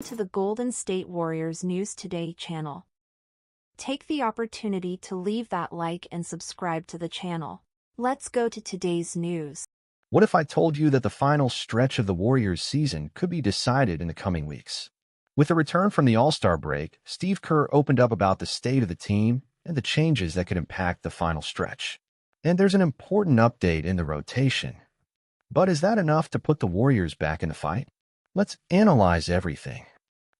To the Golden State Warriors News Today channel. Take the opportunity to leave that like and subscribe to the channel. Let's go to today's news. What if I told you that the final stretch of the Warriors season could be decided in the coming weeks? With the return from the All-Star break, Steve Kerr opened up about the state of the team and the changes that could impact the final stretch. And there's an important update in the rotation. But is that enough to put the Warriors back in the fight? Let's analyze everything.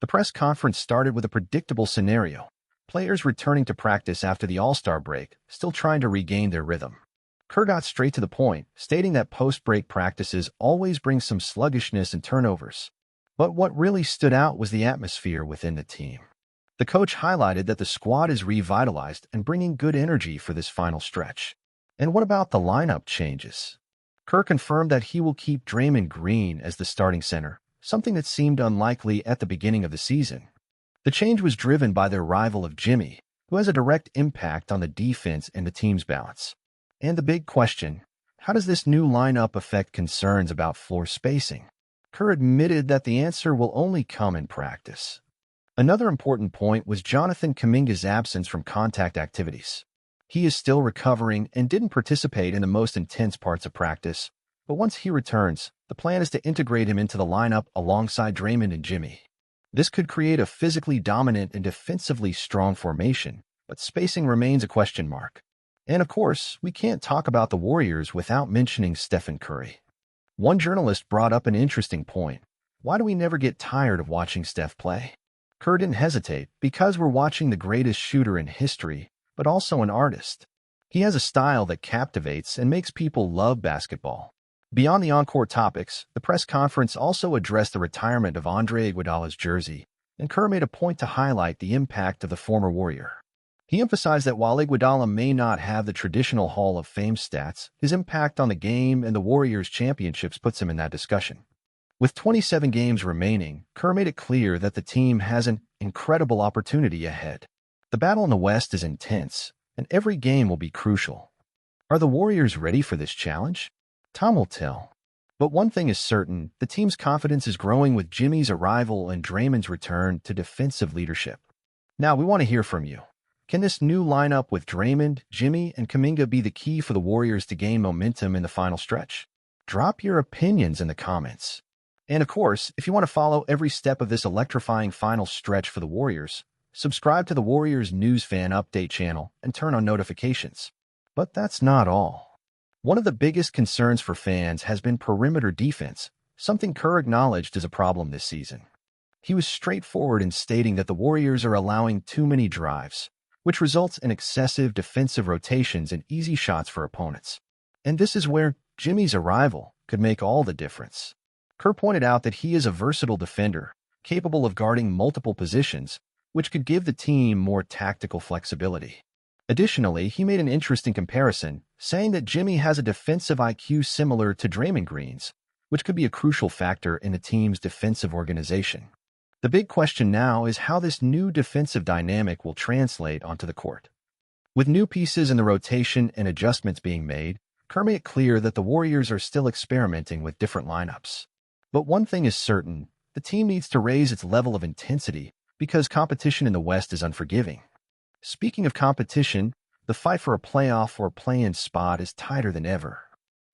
The press conference started with a predictable scenario. Players returning to practice after the All-Star break, still trying to regain their rhythm. Kerr got straight to the point, stating that post-break practices always bring some sluggishness and turnovers. But what really stood out was the atmosphere within the team. The coach highlighted that the squad is revitalized and bringing good energy for this final stretch. And what about the lineup changes? Kerr confirmed that he will keep Draymond Green as the starting center, something that seemed unlikely at the beginning of the season. The change was driven by the arrival of Jimmy, who has a direct impact on the defense and the team's balance. And the big question, how does this new lineup affect concerns about floor spacing? Kerr admitted that the answer will only come in practice. Another important point was Jonathan Kaminga's absence from contact activities. He is still recovering and didn't participate in the most intense parts of practice, but once he returns, the plan is to integrate him into the lineup alongside Draymond and Jimmy. This could create a physically dominant and defensively strong formation, but spacing remains a question mark. And of course, we can't talk about the Warriors without mentioning Stephen Curry. One journalist brought up an interesting point. Why do we never get tired of watching Steph play? Kerr didn't hesitate, because we're watching the greatest shooter in history, but also an artist. He has a style that captivates and makes people love basketball. Beyond the on-court topics, the press conference also addressed the retirement of Andre Iguodala's jersey, and Kerr made a point to highlight the impact of the former Warrior. He emphasized that while Iguodala may not have the traditional Hall of Fame stats, his impact on the game and the Warriors' championships puts him in that discussion. With 27 games remaining, Kerr made it clear that the team has an incredible opportunity ahead. The battle in the West is intense, and every game will be crucial. Are the Warriors ready for this challenge? Time will tell. But one thing is certain, the team's confidence is growing with Jimmy's arrival and Draymond's return to defensive leadership. Now, we want to hear from you. Can this new lineup with Draymond, Jimmy, and Kaminga be the key for the Warriors to gain momentum in the final stretch? Drop your opinions in the comments. And of course, if you want to follow every step of this electrifying final stretch for the Warriors, subscribe to the Warriors News Fan Update channel and turn on notifications. But that's not all. One of the biggest concerns for fans has been perimeter defense, something Kerr acknowledged as a problem this season. He was straightforward in stating that the Warriors are allowing too many drives, which results in excessive defensive rotations and easy shots for opponents. And this is where Jimmy's arrival could make all the difference. Kerr pointed out that he is a versatile defender, capable of guarding multiple positions, which could give the team more tactical flexibility. Additionally, he made an interesting comparison, saying that Jimmy has a defensive IQ similar to Draymond Green's, which could be a crucial factor in the team's defensive organization. The big question now is how this new defensive dynamic will translate onto the court. With new pieces in the rotation and adjustments being made, Kerr made it clear that the Warriors are still experimenting with different lineups. But one thing is certain, the team needs to raise its level of intensity because competition in the West is unforgiving. Speaking of competition, the fight for a playoff or play-in spot is tighter than ever.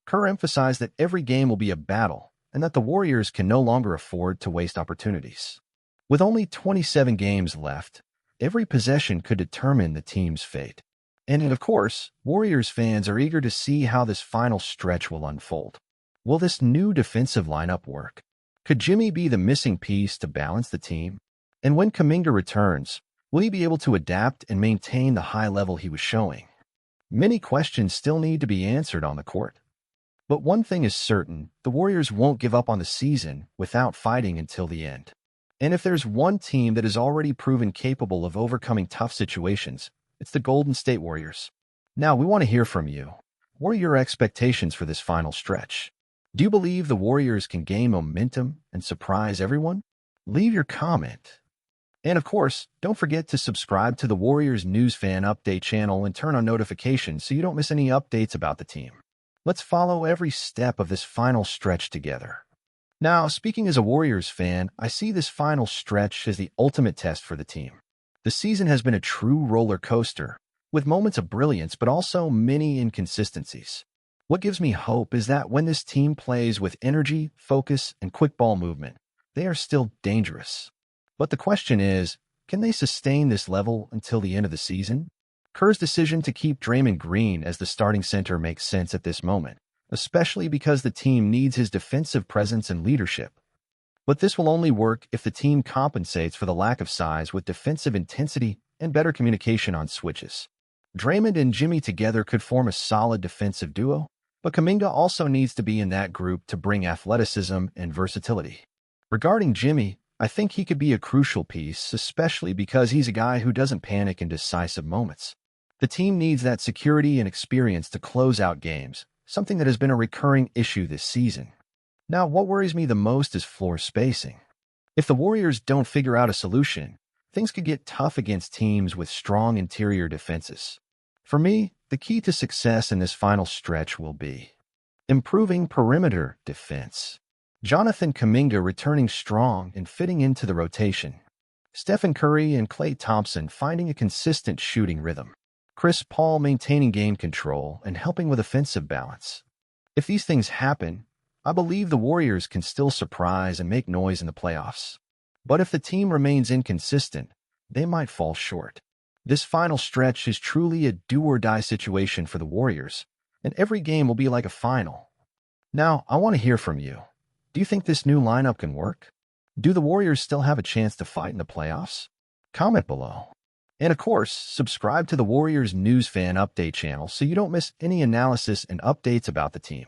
Kerr emphasized that every game will be a battle and that the Warriors can no longer afford to waste opportunities. With only 27 games left, every possession could determine the team's fate. And of course, Warriors fans are eager to see how this final stretch will unfold. Will this new defensive lineup work? Could Jimmy be the missing piece to balance the team? And when Kaminga returns, will he be able to adapt and maintain the high level he was showing? Many questions still need to be answered on the court. But one thing is certain, the Warriors won't give up on the season without fighting until the end. And if there's one team that has already proven capable of overcoming tough situations, it's the Golden State Warriors. Now, we want to hear from you. What are your expectations for this final stretch? Do you believe the Warriors can gain momentum and surprise everyone? Leave your comment. And of course, don't forget to subscribe to the Warriors News Fan Update channel and turn on notifications so you don't miss any updates about the team. Let's follow every step of this final stretch together. Now, speaking as a Warriors fan, I see this final stretch as the ultimate test for the team. The season has been a true roller coaster, with moments of brilliance but also many inconsistencies. What gives me hope is that when this team plays with energy, focus, and quick ball movement, they are still dangerous. But the question is, can they sustain this level until the end of the season? Kerr's decision to keep Draymond Green as the starting center makes sense at this moment, especially because the team needs his defensive presence and leadership. But this will only work if the team compensates for the lack of size with defensive intensity and better communication on switches. Draymond and Jimmy together could form a solid defensive duo, but Kaminga also needs to be in that group to bring athleticism and versatility. Regarding Jimmy, I think he could be a crucial piece, especially because he's a guy who doesn't panic in decisive moments. The team needs that security and experience to close out games, something that has been a recurring issue this season. Now, what worries me the most is floor spacing. If the Warriors don't figure out a solution, things could get tough against teams with strong interior defenses. For me, the key to success in this final stretch will be improving perimeter defense. Jonathan Kaminga returning strong and fitting into the rotation. Stephen Curry and Klay Thompson finding a consistent shooting rhythm. Chris Paul maintaining game control and helping with offensive balance. If these things happen, I believe the Warriors can still surprise and make noise in the playoffs. But if the team remains inconsistent, they might fall short. This final stretch is truly a do-or-die situation for the Warriors, and every game will be like a final. Now, I want to hear from you. Do you think this new lineup can work? Do the Warriors still have a chance to fight in the playoffs? Comment below. And of course, subscribe to the Warriors News Fan Update channel so you don't miss any analysis and updates about the team.